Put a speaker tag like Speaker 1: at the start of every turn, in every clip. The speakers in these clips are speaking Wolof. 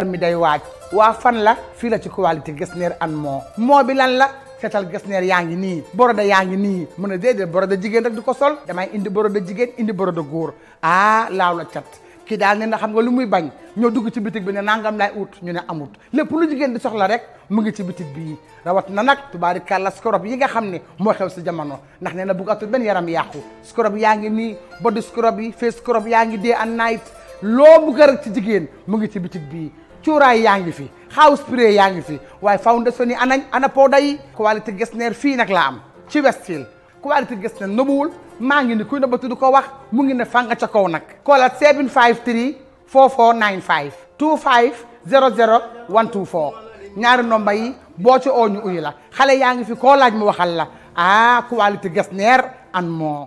Speaker 1: mi day waaj waa fan la fii la ci qualité Getzner and moo bi lan la seetal Getzner yaa ngi nii boroda yaa ngi nii mën a déedéet boroda jigéen rek di ko sol damay indi boroda jigéen indi boroda góor laaw la cat kii daal ne na xam nga lu muy bañ ñoo dugg ci bitig bi ne nangam lay ut ñu ne amut lépp lu jigéen di soxla rek mu ngi ci bitig bii rawat na nag tubaarikàlla scrub yi nga xam ne moo xew si jamono ndax nee na buggatul benn yaram yàqu scrub yaa ngi nii body scrub yi face scrub yaa ngi day and night loo bugg rek ci jigéen mu ngi ci bitig bii cuuraay yaa ngi fi house spray yaa ngi fi waaye foundation yi ana powder yi qualité Getzner fii nag la am ci Westfield qualité Getzner nëbuwul maa ngi ni kuy nëbbatu du ko wax mu ngi ne fanga ca kaw nag koolal 753 4495 25 00 124 ñaari nomba yi boo ci oo ñu uyu la xale yaa ngi fi koo laaj mu waxal la qualité Getzner and more.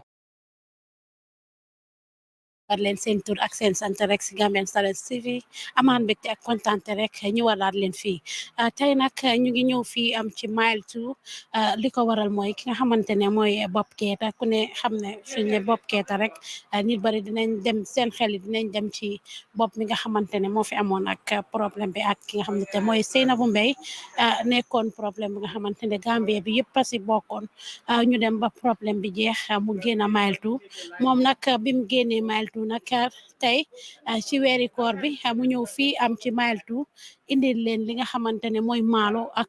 Speaker 2: war leen seen tur ak seen sant rek si Gambian Talents TV amaan mbégte ak kontaante rek ñu waraat leen fii tey nag ñu ngi ñëw fii am ci mile 2 li ko waral mooy ki nga xamante ne mooy Bob Keita ku ne xam ne suñ ne Bob Keita rek nit bari dinañ dem seen xel dinañ dem ci Bob mi nga xamante ne moo fi amoon ak problème bi ak ki nga xamante ne mooy Sainabou Mbye nekkoon problème bi nga xamante ne Gambie bi yëpp si bokkoon ñu dem ba problème bi jeex mu génn mile 2 moom nag bi mu génnee mile 2 nag tey ci weeri koor bi mu ñëw fii am ci mile 2 indil leen li nga xamante ne mooy maalo ak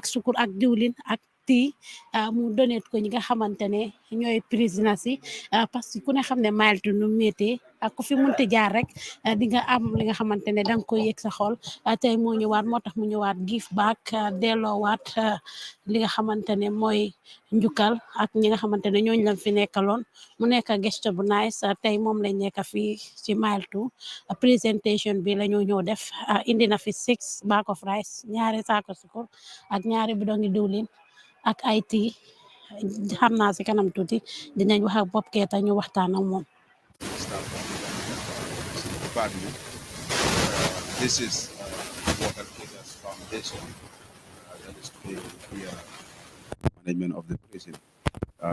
Speaker 2: sukur ak diwlin ak tii mu donate ko ñi nga xamante ne ñooy prisonniers yi parce que ku ne xam ne mile 2 nu méttee ak ku fi munti jaar rek di nga am li nga xamante ne danga koy yëg sa xol tey moo ñëwaat moo tax mu ñëwaat give back delloowaat li nga xamante ne mooy njukkal ak ñi nga xamante ne ñooñu lañ fi nekkaloon mu nekk gesto bu nice tey moom lañ nekk fii ci mile 2 présentation bi la ñu ñëw def indi na fi 6 bag of rice ñaari saako sukur ak ñaari bidongi diwlin ak ay tii xam naa si kanam tuuti dinañ wax ak Bob Keita ñu waxtaan ak moom.
Speaker 3: This is Keita'S Foundation that is to the management of the prison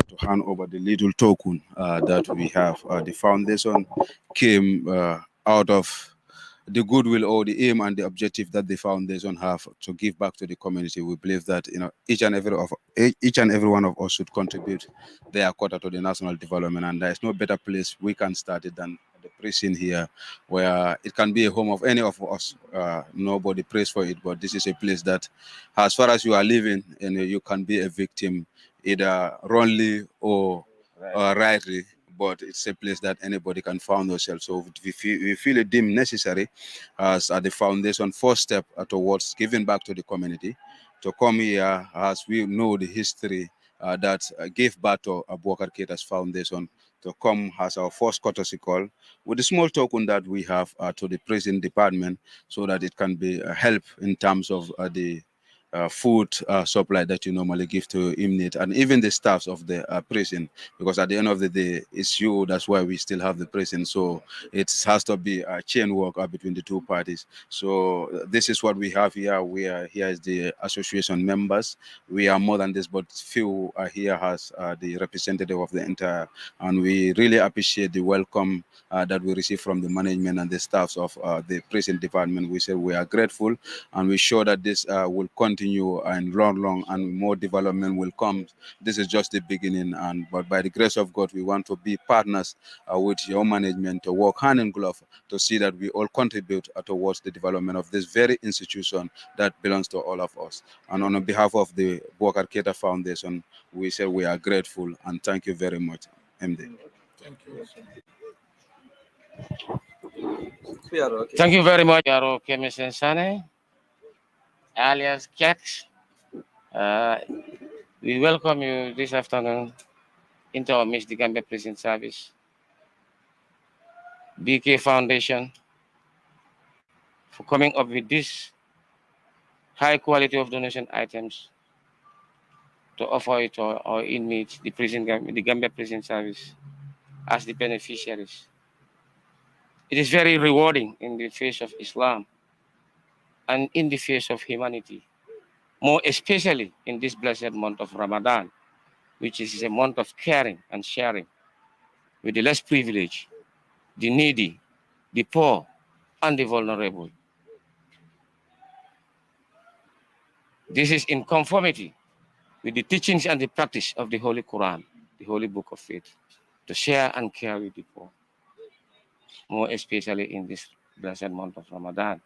Speaker 3: to hand over the little token that we have. The foundation came out of the goodwill or the aim and the objective that the foundation have to give back to the community. We believe that each and every one of us should contribute their quota to the national development, and there is no better place we can start it than the prison here, where it can be a home of any of us. Nobody prays for it, but this is a place that, as far as you are living, you can be a victim either wrongly or rightly. But it's a place that anybody can find themselves. So we feel it deemed necessary as the foundation first step towards giving back to the community to come here, as we know the history that gave birth to Keita'S Foundation, to come as our first courtesy call with the small token that we have to the prison department, so that it can be help in terms of the food supply that you normally give to inmates and even the staffs of the prison, because at the end of the day, it's you. That's why we still have the prison. So it has to be a chain work between the two parties. So this is what we have here. We are here as the association members. We are more than this, but few are here as the representative of the entire. And we really appreciate the welcome that we receive from the management and the staffs of the prison department. We say we are grateful, and we're sure that this will continue and long and more development will come. This is just the beginning, but by the grace of God, we want to be partners with your management to work hand in glove to see that we all contribute towards the development of this very institution that belongs to all of us. And on behalf of the Keita'S Foundation, we say we are grateful and thank you very much, MD.
Speaker 4: Thank you.
Speaker 5: Thank you very much, Yaro Kemisen Sane, alias Keita'S. We welcome you this afternoon into our Miss the Gambia Prison Service, BK Foundation, for coming up with this high quality of donation items to offer it to our inmates, the Gambia Prison Service, as the beneficiaries. It is very rewarding in the face of Islam and in the face of humanity, more especially in this blessed month of Ramadan, which is a month of caring and sharing with the less privileged, the needy, the poor, and the vulnerable. This is in conformity with the teachings and the practice of the Holy Quran, the Holy Book of Faith, to share and care with the poor, more especially in this blessed month of Ramadan.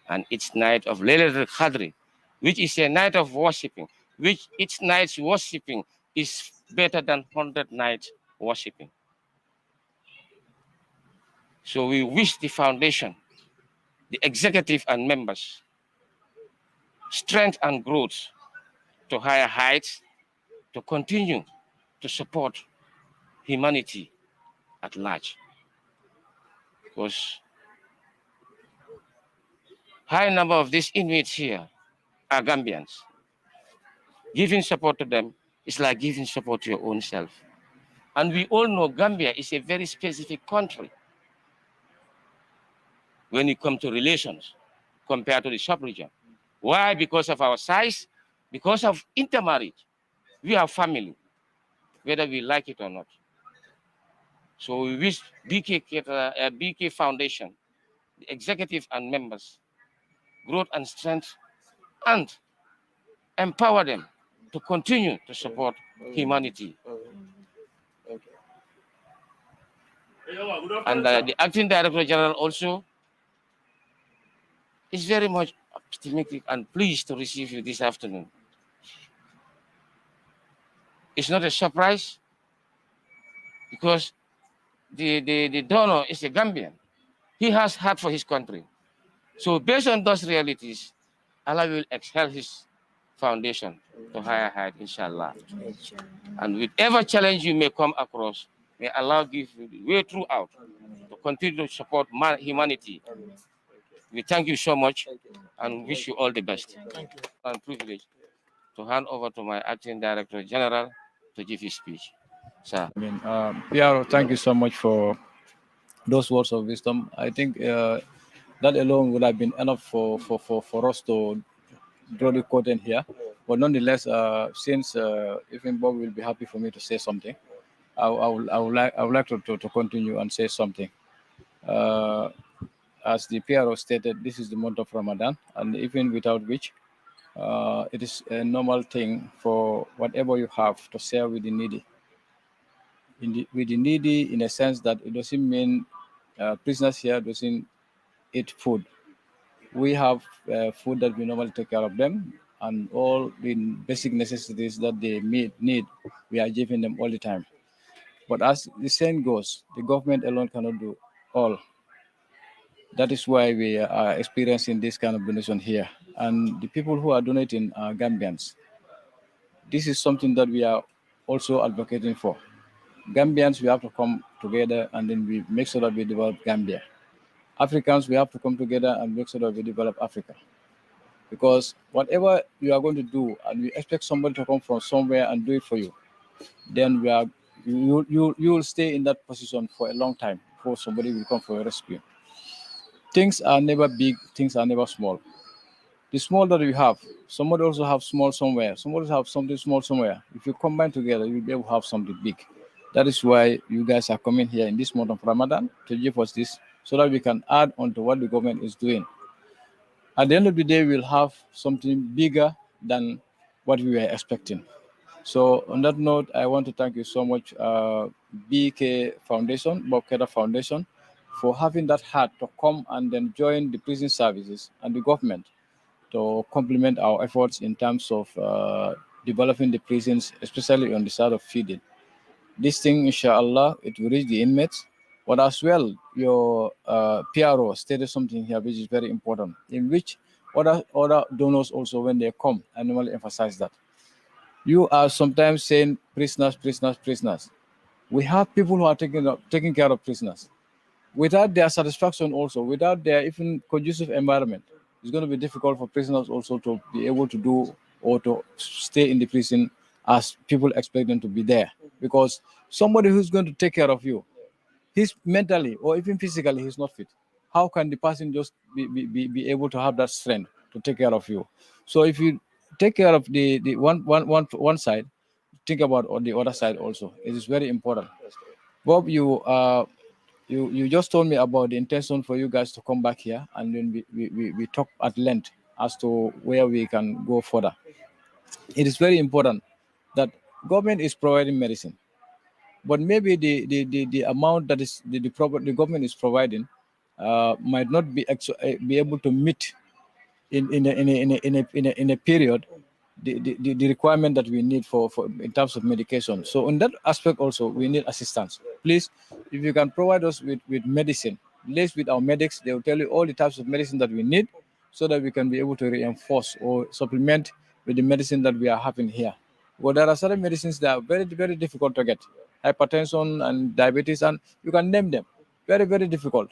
Speaker 5: And its night of Laylatul Qadr, which is a night of worshiping, which its night's worshiping is better than 100 nights worshiping. So we wish the foundation, the executive and members, strength and growth to higher heights, to continue to support humanity at large. Because high number of these inmates here are Gambians. Giving support to them is like giving support to your own self. And we all know Gambia is a very specific country when it comes to relations compared to the sub-region. Why? Because of our size, because of intermarriage. We are family, whether we like it or not. So we wish BK Foundation, the executive and members, growth and strength, and empower them to continue to support humanity. And the acting director general also is very much optimistic and pleased to receive you this afternoon. It's not a surprise because the donor is a Gambian. He has heart for his country. So based on those realities, Allah will exhale his foundation to higher height, inshallah. And whatever challenge you may come across, may Allah give you the way throughout to continue to support humanity. We thank you so much and wish you all the best. I'm privileged to hand over to my acting director general to give his speech. Sir.
Speaker 4: Piero, thank you so much for those words of wisdom. I think that alone would have been enough for us to draw the curtain here. But nonetheless, since even Bob will be happy for me to say something, I would like to continue and say something. As the PRO stated, this is the month of Ramadan, and even without which, it is a normal thing for whatever you have to share with the needy. With the needy, in a sense that it doesn't mean prisoners here doesn't eat food. We have food that we normally take care of them, and all the basic necessities that they need, we are giving them all the time. But as the saying goes, the government alone cannot do all. That is why we are experiencing this kind of donation here. And the people who are donating are Gambians. This is something that we are also advocating for. Gambians, we have to come together and then we make sure that we develop Gambia. Africans, we have to come together and make sure that we develop Africa. Because whatever you are going to do, and we expect somebody to come from somewhere and do it for you, then you will stay in that position for a long time before somebody will come for a rescue. Things are never big, things are never small. The small that you have, somebody also have small somewhere, somebody have something small somewhere. If you combine together, you'll be able to have something big. That is why you guys are coming here in this month of Ramadan to give us this, so that we can add on to what the government is doing. At the end of the day, we'll have something bigger than what we were expecting. So on that note, I want to thank you so much, BK Foundation, Bob Keita'S Foundation, for having that heart to come and then join the prison services and the government to complement our efforts in terms of developing the prisons, especially on the side of feeding. This thing, inshallah, it will reach the inmates. But as well, your PRO stated something here which is very important, in which other donors also, when they come, I normally emphasize that. You are sometimes saying prisoners. We have people who are taking care of prisoners. Without their satisfaction also, without their even conducive environment, it's going to be difficult for prisoners also to be able to do or to stay in the prison as people expect them to be there. Because somebody who's going to take care of you, he's mentally or even physically, he's not fit. How can the person just be able to have that strength to take care of you? So if you take care of the one side, think about on the other side also. It is very important. Bob, you you just told me about the intention for you guys to come back here, and then we talk at length as to where we can go further. It is very important that government is providing medicine, but maybe the amount that is the government is providing might not be able to meet in a period the requirement that we need for in terms of medication. So in that aspect also we need assistance. Please, if you can provide us with medicine, liaise with our medics. They will tell you all the types of medicine that we need, so that we can be able to reinforce or supplement with the medicine that we are having here. Well, there are certain medicines that are very, very difficult to get. Hypertension and diabetes, and you can name them. Very, very difficult.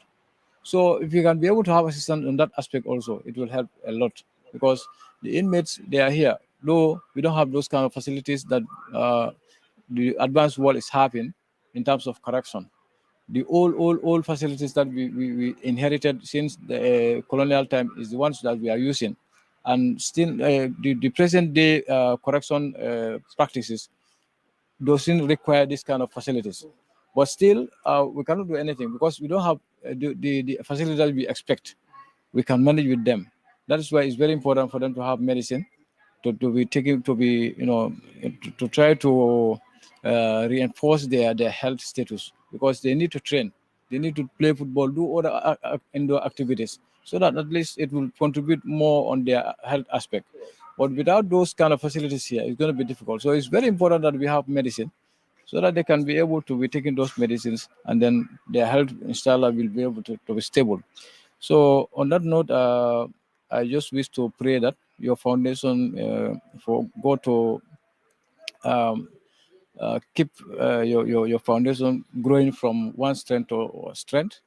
Speaker 4: So if you can be able to have assistance on that aspect also, it will help a lot, because the inmates, they are here. Though we don't have those kind of facilities that the advanced world is having in terms of correction. The old facilities that we inherited since the colonial time is the ones that we are using. And still the present day correction practices doesn't require this kind of facilities. But still, we cannot do anything because we don't have the facilities that we expect. We can manage with them. That is why it's very important for them to have medicine, to be taken, to be, to try to reinforce their health status, because they need to train. They need to play football, do other indoor activities, so that at least it will contribute more on their health aspect. But without those kind of facilities here, it's going to be difficult. So it's very important that we have medicine, so that they can be able to be taking those medicines, and then their health inshallah will be able to be stable. So on that note, I just wish to pray that your foundation for go to keep your foundation growing from one strength to strength,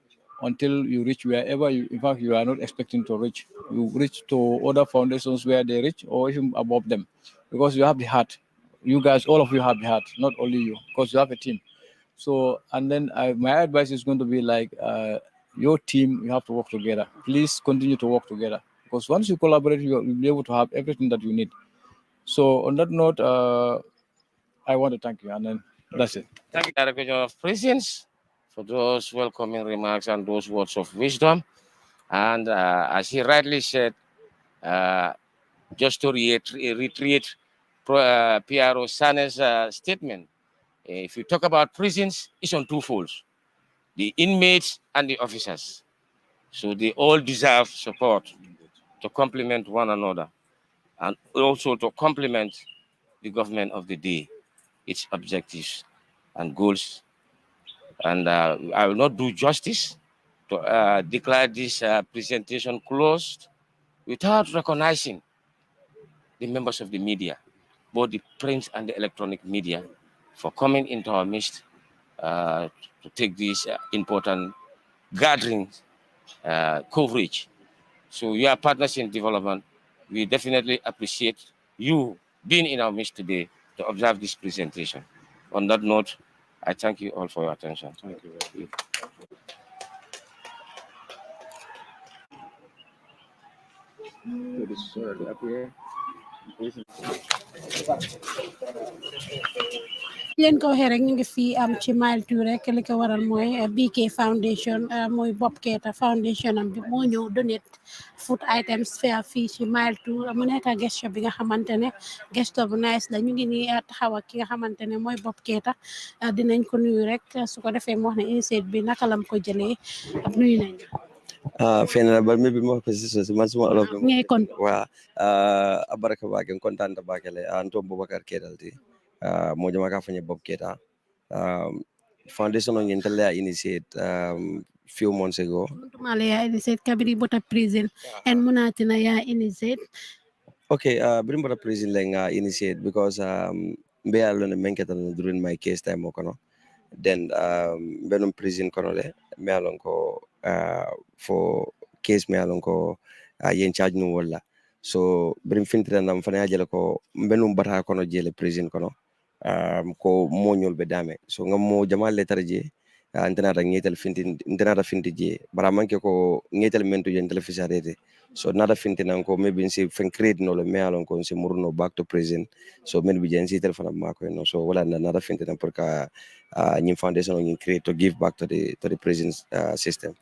Speaker 4: until you reach wherever in fact you are not expecting to reach. You reach to other foundations where they reach, or even above them, because you have the heart. You guys, all of you have the heart, not only you, because you have a team. So, and then my advice is going to be like, your team, you have to work together. Please continue to work together, because once you collaborate, you'll be able to have everything that you need. So on that note, I want to thank you, and then that's it.
Speaker 5: Thank you, Director General of Prisons, for those welcoming remarks and those words of wisdom. And as he rightly said, just to reiterate PRO Sane's statement, if you talk about prisons, it's on two folds: the inmates and the officers. So they all deserve support to complement one another, and also to complement the government of the day, its objectives and goals. And I will not do justice to declare this presentation closed without recognizing the members of the media, both the print and the electronic media, for coming into our midst to take this important gathering coverage. So you are partners in development. We definitely appreciate you being in our midst today to observe this presentation. On that note, I thank you all for your attention.
Speaker 3: Thank you very much.
Speaker 2: leen ko waxee rek ñu ngi fii am ci Mile 2 rek li ko waral mooy BK Foundation mooy Bob Keita Foundation am bi moo ñëw donate food items fii ci Mile 2 mu nekk gesto bi nga xamante ne gesto bu nice la. ñu ngi nii taxaw ak ki nga xamante ne mooy Bob Keita, dinañ ko nuyu rek su ko defee mu wax ne initiative bi naka lam ko jëlee ak nuyu nañ
Speaker 6: fena ba mi bi mo ko siso man suma olof
Speaker 2: ngay kon
Speaker 6: wa abaraka ba gen kontanta ba kele anto Boubacar Keita mo jama ka fanya Bob Keita foundation on intella initiate few months ago
Speaker 2: male ya initiate kabiri bota prison en munatina ya initiate.
Speaker 6: Okay, bring bota prison lenga initiate because mbe alone menketa during my case time okono then benum prison kono le me alon ko for case me alon ko yen charge no wala so brim fintira nam fana jele ko benum bata kono jele prison kono ko moñol be dame so ngam mo jamal letter je antenata finti je bara manke ko ngetel mentu yen telefisarete so nada finti nan ko maybe si fen create no le me alon ko si murno back to prison so men bi jen si telefona mako no so wala nada finti nan pour ka ñim foundation ñim create to give back to the prison system.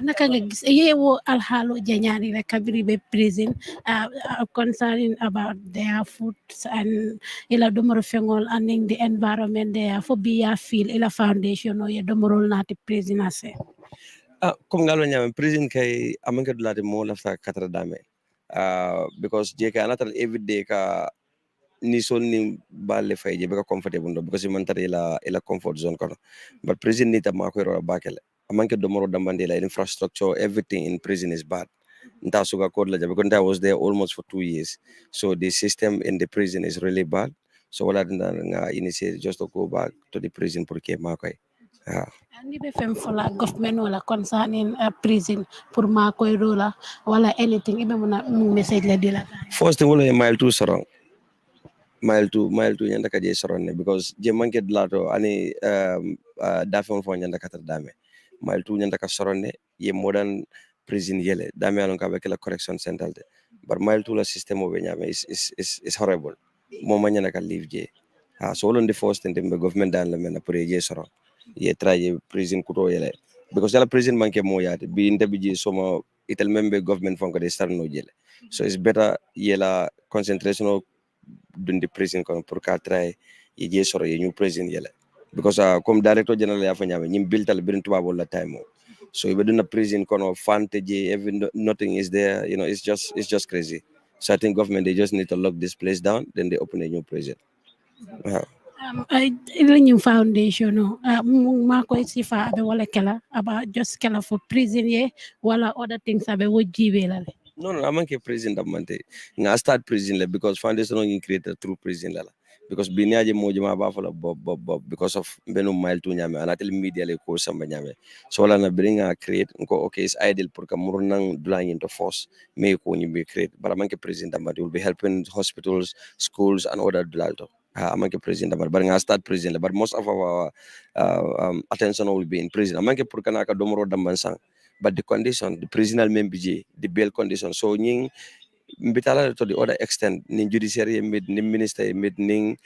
Speaker 2: naka nga gis yewo alhaalo jañaani rek kabiri be prison concerning about their food and ila domoro fengol and the environment there for be ya feel ila foundation o ye domorol nati prison ase
Speaker 6: comme ngalo nyame prison kay amanke dulade mo lafta katra dame because je ka anatal everyday ka ni son ni balle fay je be ka comfortable ndo because man tare ila comfort zone kono but prison ni ta mako ro bakele amanke domoro dambande la infrastructure everything in prison is bad nta suga code la jabe because I was there almost for 2 years so the system in the prison is really bad so wala nga initiate just to go back to the prison porque makoy
Speaker 2: ni be fem fola government wala concerning prison pour ma koy rola wala anything ibe muna message la dila
Speaker 6: first thing wala mile 2 sorong mile two nyanda ka je soronne because je manke dlato ani dafon fo nyanda ka dame mile two nyanda ka soronne ye modern prison yele dame alon ka be la correction center de bar mile two la system o be nyame is horrible mo ma nyanda ka live je so wala ndi first thing the government dan la men pour je soron ye try prison kuto yele because la prison manke mo yaade bi ndebi je soma itel membe government fon ko de star no jele so it's better yela concentration of dundi prison kono pour ka try ye je soro ye new prison yele because comme director general ya fa nyame nyim biltal birin tuba wala time so ibe duna prison kono fante je nothing is there it's just crazy so I think government they just need to lock this place down then they open a new prison.
Speaker 2: ila nyim foundation no ma koy sifa abe wala kala about just kala for prison ye wala other things abe wo jibe la
Speaker 6: No, I'm not prison da mante. Nga start prison le because foundation on created through prison la. Because biniaje mo jama ba fala bob because of benu mile to nyame anatel media le ko samba nyame. So la na bring a create nko okay it's ideal pour ka murnang dulang into force me ko ni be create but I'm prison da mante will be helping hospitals, schools and other dulalto. I'm prison da mante but nga start prison le but most of our attention will be in prison. I'm pour kana ka domoro dambansang but the condition, the prisoner membiji, the bail condition. So nying mbitala to the other extent, ning judiciary mid, ning minister mid, ning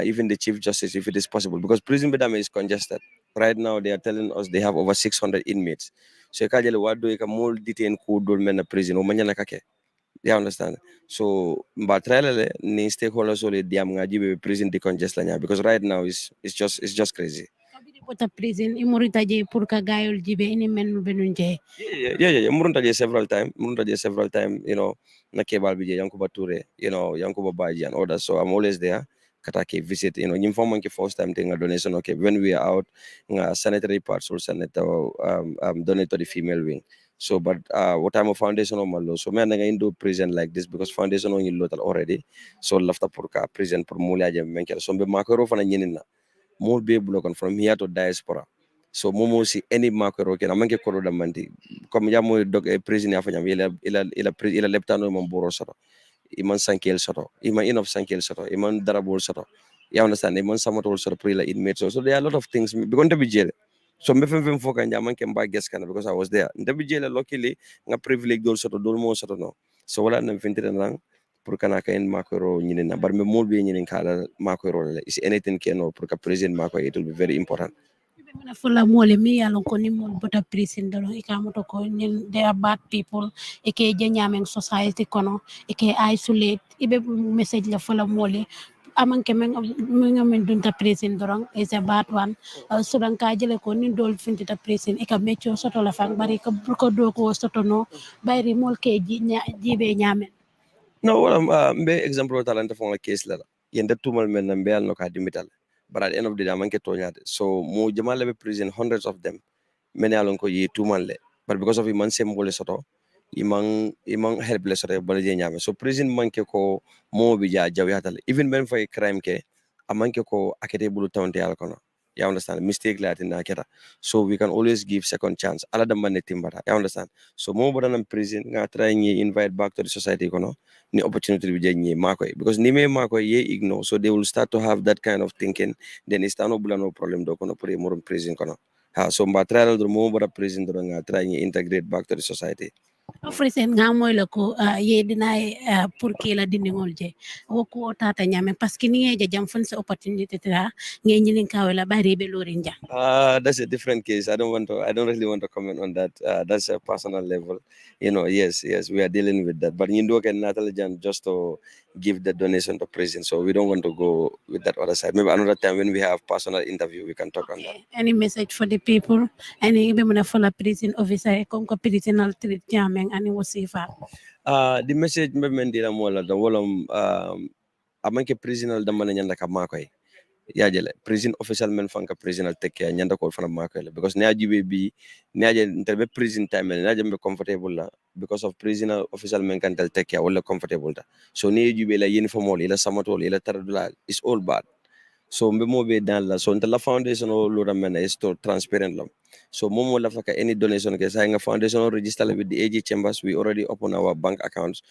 Speaker 6: even the chief justice, if it is possible, because prison bedam is congested. Right now, they are telling us they have over 600 inmates. So kajale wado eka more detain kudul mena prison. Omanyana kake. You understand? So but really, ni stakeholders only diam ngaji prison decongest lanya because right now it's just crazy.
Speaker 2: pota prison imorita je pour ka gayol jibe ini men benun je
Speaker 6: Yeah. Murunta je several time. Na kebal bije Yankuba Ture, Yankuba Baji and others. So I'm always there. Katake visit, nyim form ke first time thing a donation. Okay, when we are out, sanitary parts or sanitary donate to the female wing. So, but what I'm a foundation on malo. So, me nga indo prison like this because foundation on lotal already. So, lafta purka prison per mulia je menkel. So, be makoro fana nyinina. More be blocked from here to diaspora. So momo si any makoro ke namanke koro da mandi comme yamo dog e prison afanya ila leptano mon boro soto iman sankel soto iman enough sankel soto iman darabol soto you understand iman samotol soto pre la inmate so there are a lot of things because to be jail so me fem foka njaman ke mba guest kana because I was there to be jail luckily nga privilege dol soto dol mo soto no so wala na fintire nang pour kana kain makoro nyine na bar me mol be nyine kala makoro is anything keno pour ka president mako it will be very important.
Speaker 2: Mina fula mole mi yalon ko ni mol bota prison dalo ikamoto ko nyen they are bad people eke je nyamen society kono eke isolate ibe message la fula mole amanke men dunta prison dorong is a bad one so dan ka jele ko ni dol fintita prison eka mecho soto la fang bari ko do ko soto no bayri mol ke jibe nyamen
Speaker 6: No, wala mbe example of talent for case la yende tumal men na mbe no ka dimital but at the end of the day amanke tonyade so mo jamal be prison hundreds of them many alon ko yi tumal le but because of iman symbol soto imang helpless soto bala je nyame so prison manke ko mo bi ja jaw yatal even ben fay crime ke amanke ko akete bulu tawte al kono You understand? Mistake latin na keta. So we can always give second chance. Ala da man timbata. You understand? So mo bodan in prison nga try ni invite back to the society kono ni opportunity bi jenye makoy because ni me makoy ye ignore, so they will start to have that kind of thinking, then it's no bula no problem do kono pre more prison kono. Ha so mba try do mo boda prison do nga try ni integrate back to the society.
Speaker 2: Ofrisen nga moy la ko ye dinay pour ki la dindingol je woku o tata nyame parce que ni je jam fon sa opportunité ta nge nyinin kawela bari be lorin ja.
Speaker 6: That's a different case. I don't really want to comment on that. That's a personal level. Yes, we are dealing with that. But you do can intelligent just to give the donation to prison. So we don't want to go with that other side. Maybe another time when we have personal interview, we can talk on that.
Speaker 2: Any message for the people? Any be muna for prison officer kom ko prisonal treat nyame ani wasifa.
Speaker 6: The message maybe mendira mola the wolom amanke prisonal da mana nyanda ka makoy. Yajele prison official men fanka prison al take nyanda ko fana makoy because ne ajibe bi ne aje interbe prison time ne aje be comfortable la because of prison official men kan tel take wala comfortable ta so ne ajibe la uniform wala ila samatol ila taradula is all bad. So mbe mo be dan la so la foundation o lura men is to transparent lam. So momo la faka any donation ke sa nga foundation register with the AG chambers. We already open our bank accounts.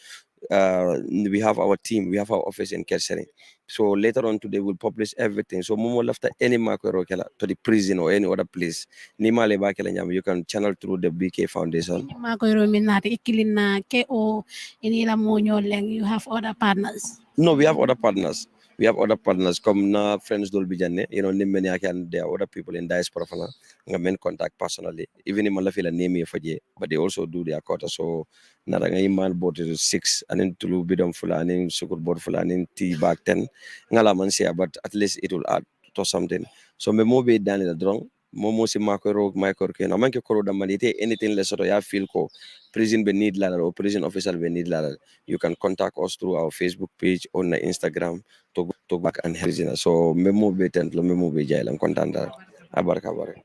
Speaker 6: We have our team, we have our office in Kersering. So later on today we'll publish everything. So momo lafta any makero kela to the prison or any other place. Ni male ba kela nyam you can channel through the BK Foundation.
Speaker 2: Makoy minati ikilina ke o inila monyo leng you have other partners.
Speaker 6: No, we have other partners. We have other partners. Come na friends dol bijane. Nimeni akan there are other people in diaspora fana. Nga men contact personally. Even in Malafila name me faje, but they also do their quota. So nara nga iman board 6 and then tulu bidom fula and then sukur board fula and then T back 10. Ngala man siya, but at least it will add to something. So me mo be dani la drong. Momo si makoro ke na man ke koro da manite anything less so ya feel ko prison be need la or prison official be need la. You can contact us through our Facebook page or na Instagram to back and help. So memo be tent lo memo be jailam contanda abarka bare.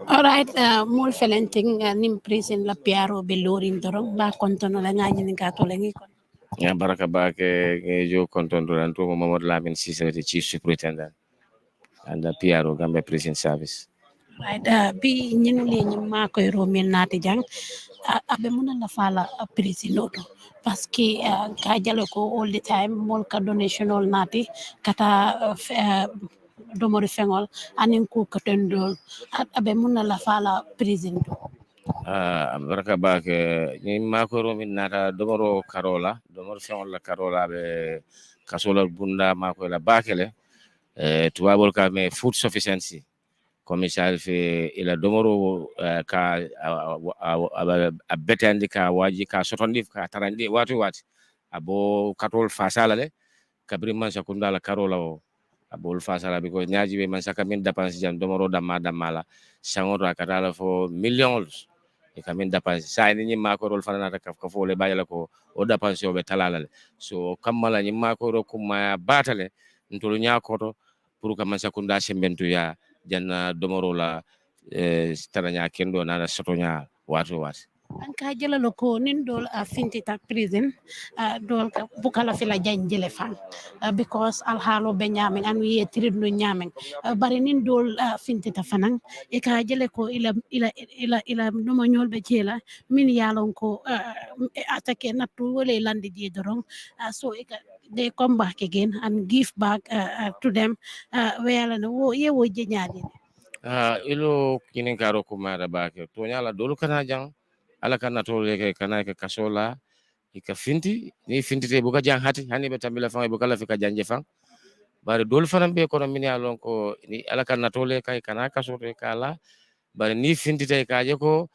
Speaker 2: All right, mol felenting nim prison la piaro be lorin dorong ba kontono la ngani ni ka to lengi kon.
Speaker 5: Ya baraka ba ke jo konton duran to Mamadou Lamine Cissé the chief superintendent and the PRO Gambia Prison Service.
Speaker 2: Right, bi nyinu le nyi ma koy ro min nati jang abe muna la fala prison oto parce que ka jale ko all the time mol ka donation ol nati kata domori fengol anin ku katendol abe muna la fala prison do.
Speaker 5: Baraka ba ke ni makoro min nata domoro fengol la karola be kasola bunda mako la bakele tuwabol ka me food sufficiency commissaire fe ila domoro ka a betandi ka waji ka sotondi ka tarandi watu abo katol fasala le kabri man sakunda la karola o abol fasala because nyaji be man saka min dépense jam domoro damala sangoro akatala fo millions e kamin dépense sa ni makorol fanana ka fo le bayala ko o dépense o be talala so kamala ni makoro kuma batale ntolo nyakoto pour ka man sakunda sembentu ya janna domoro la taranya kendo na sotonya watu
Speaker 2: an ka jelalo ko nin dol a fintita prison dol ka bukala fila janjele fan because al halo be nyamen an wiye tirid no nyamen bari nin dol fintita fanan e ka jele ko ila no mo nyol be jela min yalon ko atake natu wole landi je dorong so e ka they come back again and give back to them where no wo ye wo je nyaade
Speaker 5: ilo kinin karo kuma da bake to nyala dolu kana jang ala kana to leke kana ke kasola ika finti ni finti te buka jang hati hani be tambila fang buka la fika janje fang bari dolu fanam be kono min yalon ko ni ala kana to le kai kana kasoto kala bari ni finti te kaje ko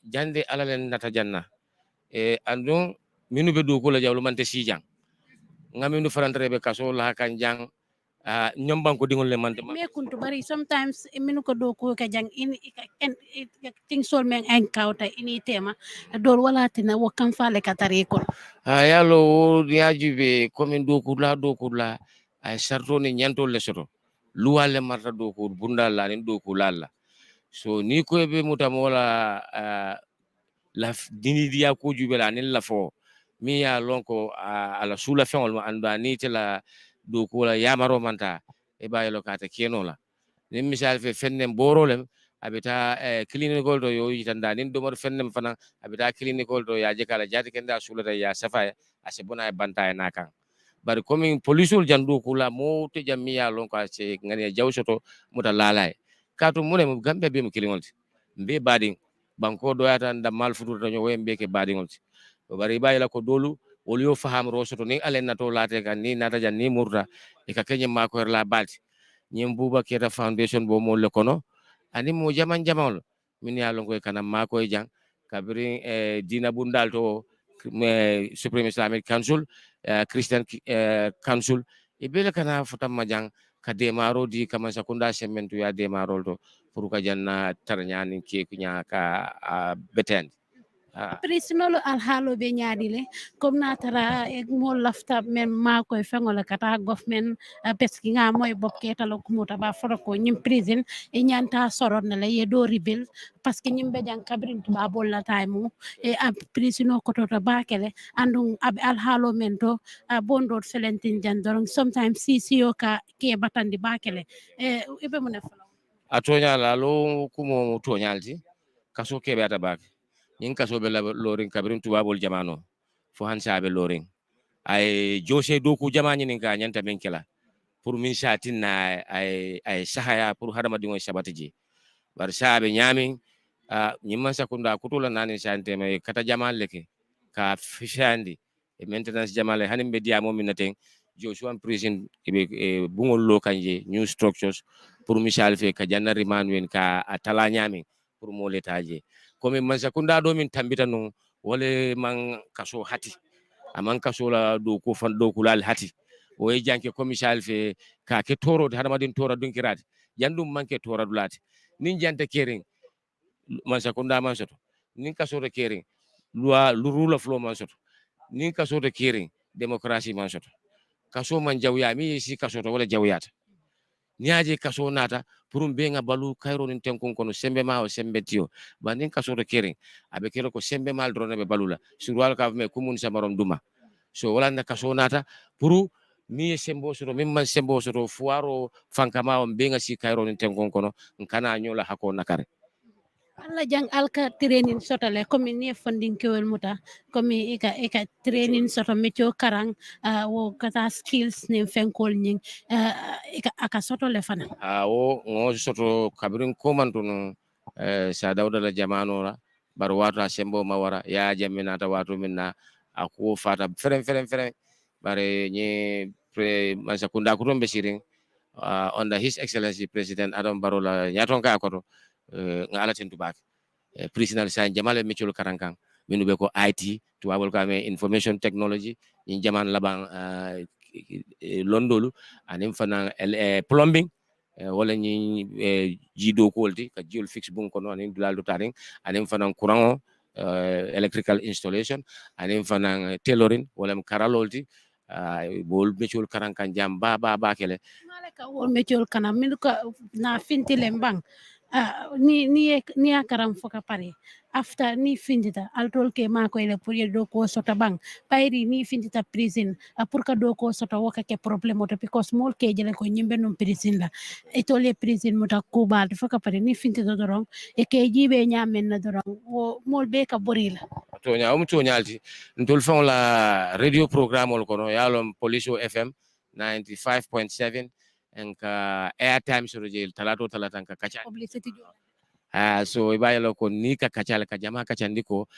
Speaker 5: jande ala len nata janna andon minu be do ko la jawlu man te si jang ngaminu farantre be kasola kan jang nyomban ko dingol le man
Speaker 2: me kuntu bari sometimes minu ko do ko ka jang in ting sol men encounter ini tema dol wala tina wo kam fale katari ko
Speaker 5: yalo yajibe komin do kula ay sarto ni nyanto le soto luwale marta do ko bunda la ni do ko lalla so ni ko be mutamola la dini dia ko jubela ni la fo mi ya lonko ala sula fengol mo anda ni tela do ko la yamaro manta e bayelo kata keno la nin misal fe fennen borolem abita clinical to yo yitanda nin domor fennem fana abita clinical to ya je kala jati kenda sulata ya safa asibona e banta e nakan bari komin policeol jandu kula mo te jammiya lon ko se ngani jawsoto muta lalay kato mune mo gambe be mo kilingolti mbe bading banko do yata nda mal futur to nyowe mbe ke badingolti bari bayila ko dolu wol yo faham rosoto ni alen nato late kan ni nata jan ni murta e ka kenye mako la balti nyim buba keta foundation bo mo le kono ani mo jaman jamal min ya lon ko kanam mako e jang kabri dina bundal to Supreme Islamic Council Christian Council e bele kana fotam majang ka demaro di kama sakunda sementu ya demaro to pour ka janna tarnyani ke kunya ka beten
Speaker 2: prisonolo alhaalo be ñaadile comme natara mo lafta men ma koy fengola kata government peski nga moy bob ketalo kumuta ba foro ko ñim prison e ñanta sorot na la ye do rebel parce que ñim be jang kabrin ba bol la time e ab prisono ko to bakele andum ab alhaalo men to bondo selentin jandorong sometimes CCO ka ke batandi bakele e ibe mo ne folo
Speaker 5: atonya la lo kumo tonyalti kaso kebe ata bak yin kaso be la lorin kabrin tubabol jamano fo hansa be lorin ay jose doku jamani nin ka nyanta men kela pour min shatin na ay sahaya pour hadama dingo sabatiji bar saabe nyamin nyimman sakunda kutula nani sante me kata jamal leke ka fishandi e maintenance jamale hanim be diamo minaten Joshua prison e bungol lo kanje new structures pour misal fe ka janna rimanwen ka atala nyamin pour mo letaje comme man sakunda do min tambita no wole man kaso hati aman kaso la do ko fan do kulal hati o e janke commisal fe ka ke toro hadama din tora dunkirade yandum manke tora dulati nin jante kering man sakunda man soto nin kaso de kering loi rule of law man soto nin kaso de kering démocratie man soto kaso man jawya mi si kaso to wala jawyata niaje kaso nata pour be nga balu kayro nin tenkon kono sembe ma o sembe tio ba nin kaso de kering abe kero ko sembe mal drone be balula surwal ka me kumun samarom duma so wala na kaso nata pour mi sembo soto min man sembo soto fuaro fankama on be nga si kayro nin tenkon kono kana nyola hako nakare
Speaker 2: alla jang alka training sotale comme ni funding kewel muta comme ika training soto mecho karang wo kata skills ni fenkol nying ika aka soto le fana
Speaker 5: o ngo soto kabrin komanto no sa dawda la jamano la bar wata sembo mawara ya jamina ta watu minna aku fata feren bare ni man sakunda ko tombe siring under his excellency president Adam Barola nyaton ka ko nga ala tentu bak president sa jamale mechol karankang minu be ko IT to wabol ka me information technology ni jaman labang londolu anim fana plumbing wala ni jido kolti ka jiol fix bun kono anim dulal do taring anim fana courant electrical installation anim fana tailoring wala karalolti bol mechol karankan jam ba kele
Speaker 2: male ka wo mechol kana min ko na finti lembang ni akaram foka pare after ni findita altol ke ma ko ele pour do ko sota bang bayri ni findita prison pour ka do ko sota woka ke problème to because mol ke jele ko nyimbe non prison la e tole prison mota ko bal foka pare ni findita dorong e ke jibe nyamen na dorong wo mol be ka borila
Speaker 5: to nyaum to nyalti ndol fon la radio programme ol kono yalom police FM 95.7 en ka airtime so je talatan ka kacha
Speaker 2: publicity
Speaker 5: so ibayalo ko ni ka kachala ka jama kachandiko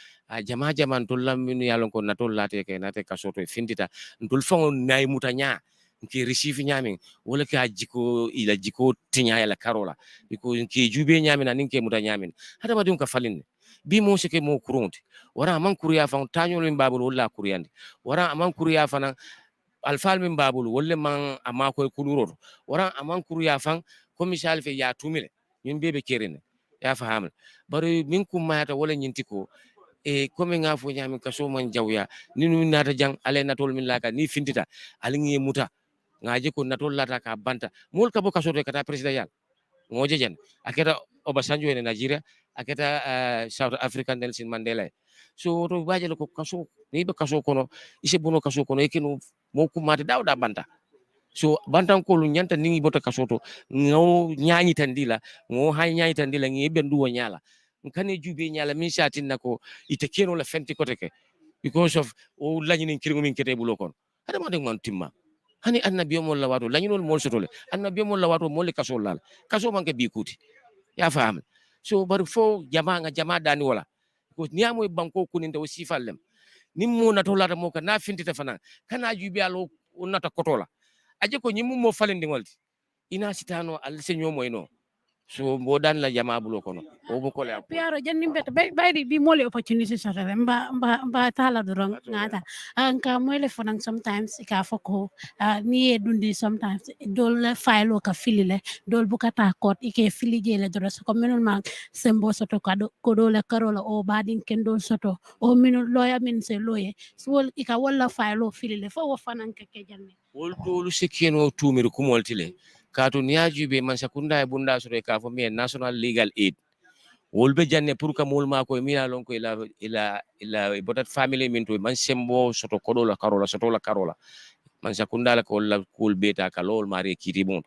Speaker 5: jama ntolla minu yalon ko natol late ke nate ka soto findita ntol fon nay mutanya ki receive nyamin wala ka jiko ila jiko tinya yala karola biko ki jube nyamin anin ke mutanyamin hada badum ka falin bi mo seke mo kurunti wara man kuriya fan tanyol min babul wala kuriyandi wara man kuriya fan alfal min babul wala man amako kuluro wara man kuriya fan ko misal fe ya tumile min bebe kerene ya faham bari min kum mayata wala nyinti ko comme nga fo nyami kaso man jawya ninu nata jang ale natol min laka ni findita alingi muta ngaje ko natol lata ka banta mol ka bo kaso de kata president yal ngoje jen aketa Obasanjo en Nigeria aketa South African Nelson Mandela so to baje ko kaso ni be kaso kono ise bono kaso kono ekino mo kumate dawda banta so bantankolu nyanta ningi bota kasoto ngo nyanyi tandila ngo hay nyanyi tandila ngi bendu nyala nkane jube nyala min shatin nako ite keno la fenti koteke because of o lañinin kirgo min kete bulo kon hada ma de man timma hani annabiyo mo la wato lañinol mol sotole annabiyo mo la wato mol kaso lal kaso manke bi kuti ya faham so bar fo jama dani wala ko niamoy banko kuninde o sifallem nimmo nato lata mo ka na fintita fana kana jube alo nata kotola aje ko ñimmu mo falindi ngolti ina sitano al senyo moyno so mbodan la jama bulo kono o mo ko la
Speaker 2: piaro janni bet baydi bi mole opportunity sotare mba tala dorong ngata anka mole fonan sometimes ka foko ni e dundi sometimes dol file ka filile dol bukata court ike fili jele do so ko minul ma sembo soto ko do la karola o badin ken dol soto o minul lawyer min se loye so ika wala file filile fo wo fanan ke janni
Speaker 5: wol tolu sekeno tumir kumoltile kato niaju be man sakunda e bunda sore ka fo mi national legal aid wol be janne pour ka mol ma ko mi lon ko ila botat family min to man sembo soto kodo la karola man sakunda la ko la kul beta ka lol mari kiti bon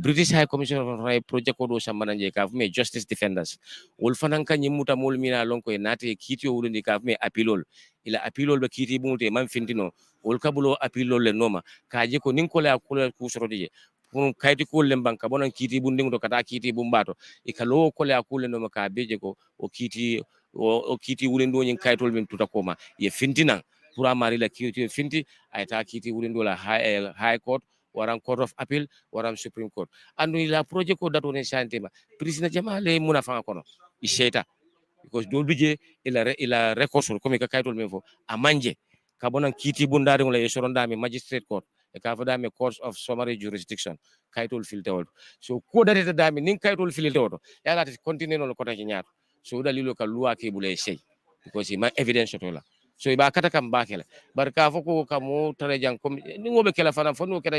Speaker 5: British High Commission of Right project ko do sambana je ka me justice defenders wol fanan kan nyimuta mol mina lon ko nati kiti o wulindi ka me apilol ila apilol be kiti bunte man fintino wol kabulo apilol le noma ka je ko nin ko la ku soro je pour kayti ko le banka bonan kiti bunding do kata kiti bumbato e ka lo ko la ku le noma ka beje ko o kiti wulindo nyin kaytol min tuta koma ye fintina pour amari la kiti finti ayta kiti wulindo la high court waran court of appeal waran supreme court andu la project ko dato ne santema president jama le muna fa kono isheta because dol bije ila records ko mi ka kaytol men fo amanje ka bonan kiti bundare ngula e soronda mi magistrate court e ka fada mi court of summary jurisdiction kaytol filtewol so ko date dami nin kaytol filtewol ya lati continue no ko tan nyaato so dalilo ka loi ke bule sey because ma evidence to la so iba kata kam bakela barka foko kamo tare jang kom ni ngobe kala fana fono kala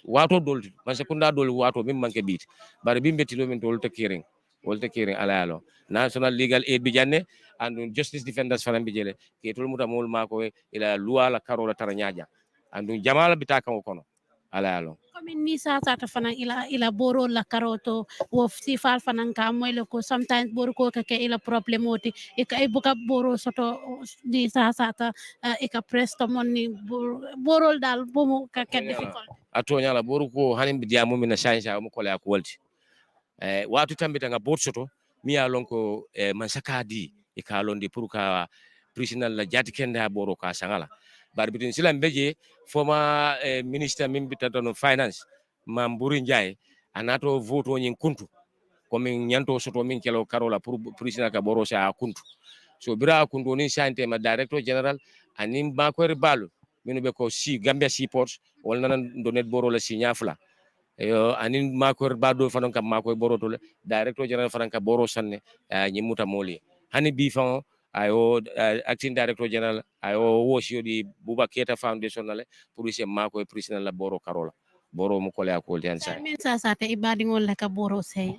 Speaker 5: wato dol man sekunda dol wato min manke bit bar bimbe tilo min dol takiring wol takiring ala alo national legal aid bi janne and justice defenders fana bi jele ke tol muta mol mako ila loi la karola tara nyaaja and jamala bitaka kono ala alo
Speaker 2: comme ni sa ta fana ila boro la karoto wo si fal fana ka moy le ko sometimes boro ko ke ila problem oti e ka e buka boro soto di sa ta e ka presto monni boro dal bomo ka ke difficult
Speaker 5: atonya la boru ko hanim bi diamu mina shanja mo ko la ko walti watu tambita nga bot soto mi ya lon ko man sakadi e ka londi pour ka prisinal la jati kende ha boro ka sangala bar bitin silam beje former minister min bitata no finance mam buri njay anato voto nyin kuntu ko min nyanto soto min kelo karola pour prisinal ka boro sa kuntu so bira kuntu ni sante ma director general anim ba ko balu minu be ko si Gambia Seaports wal nan donet boro la si nyafla yo anin makor bado fanon kam makoy boro to director general franka boro sanne nyimuta moli hani bi fon ayo acting director general ayo wosi di Buba Keita Foundation la pour ise makoy president la boro karola boro mo kole akol tan sa
Speaker 2: min sa te ibadi ngol la ka boro sey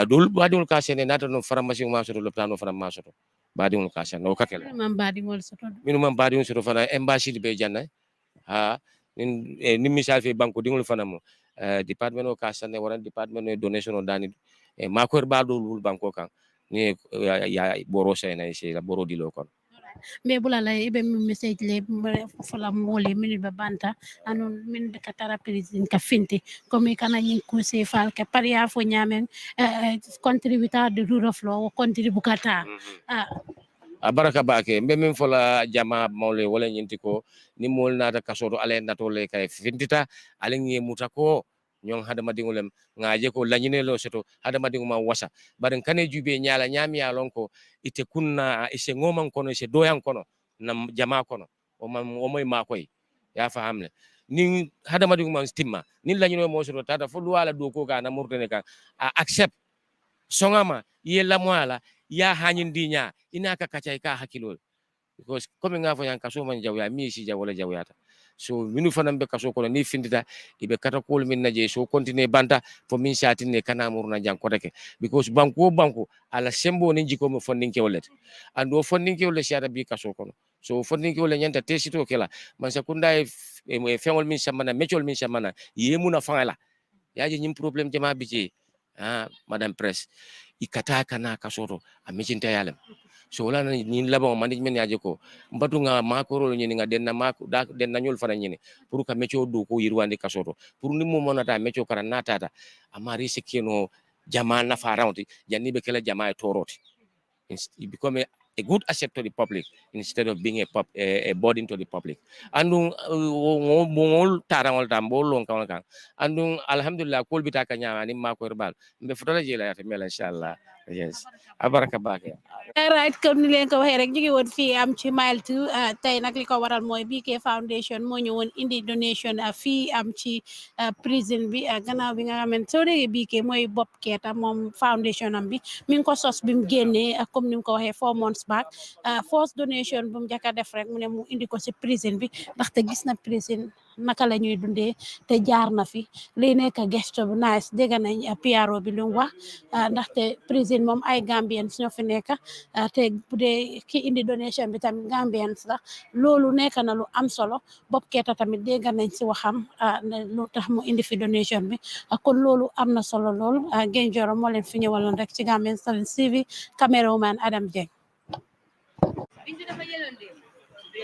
Speaker 5: dul badul ka sene nata no pharmacie ma soto lopitano pharma soto badi ngol ka sene no kakela
Speaker 2: man badi ngol soto
Speaker 5: minu man badi ngol soto fana embassy di be janna ha ni misal fi banko dingol fana mo department o kasane waran department o donation o dani makor bado lul banko kan ni ya boro sey na isi la boro dilo kon
Speaker 2: me bula la ibe mi message le fola mole min be banta anon min be katara president ka finti comme kana nyin ko se fal ke paria fo nyamen contributeur de rule of law contribukata
Speaker 5: baraka bake mbe min fola jama mawle wala nyinti ko ni mol nata kasoto ale nato le kay fintita ale ngi mutako nyon hada madingolem ngaje ko lanyine lo seto hada madinguma wasa barin kane jube nyaala nyami ya lonko ite kunna ise ngoman kono ise doyan kono nam jama kono o moy makoy ya fahamle ni hada madinguma stimma ni lanyino mo seto tata fo wala do ko ga na murtene ka accept songama yella mwala ya hanyin dinya ina ka kacay ka hakilol because comme nga fo yan kaso man jawya mi si jawla jawyata so minu fanam be kaso ko ni findita ibe kata kol min naje so continue banta fo min satine kana murna jang ko deke because banko ala sembo ni jiko mo fondinke wolet ando fondinke wolet siata bi kaso kono so fonni ko le nyanta tesito kela man sakunda e fengol min samana mechol min samana yemuna fangala yaji nyim problem jama bije madam press ikata kana kasoto a mechinta yalem so wala ni labon management yaji ko mbatu nga makoro ni nga denna mako denna nyol fana nyini pour ka mecho do ko yirwande kasoto pour ni mo monata mecho kara natata amari sekeno jama na farawti janni be kala jama e toroti it become a good asset to the public instead of being a burden to the public. Andung mongol tarangol tambo long kan. Andung alhamdulillah kul bitaka nyama ni mako herbal. Mbe fotola jela ya mela inshallah. Yes. Abaraka bake.
Speaker 2: Right, comme ni leen ko waxee rek ñu ngi woon fii am ci mile 2 tey nag li ko waral mooy BK Foundation moo ñu woon indi donation fii am ci prison bi gannaaw bi nga xamante soo déggee BK mooy Bob Keita moom foundation am bi mi ngi ko sos bi mu génnee comme ni mu ko waxee 4 months back first donation bu mu njëkk a def rek mu ne mu indi ko ci prison bi ndaxte gis na prison naka la ñuy dundee te jaar na fi li nekk gesto bu nice dégg nañ PRO bi lu mu wax ndaxte prison moom ay Gambians ñoo fi nekk te bu dee ki indi donation bi tamit Gambians la loolu nekk na lu am solo Bob Keita tamit dégg nañ si waxam lu tax mu indi fi donation bi kon loolu am na solo lool Genjoro moo leen fi ñëwaloon rek ci Gambian Talents TV caméraman Adam Dieng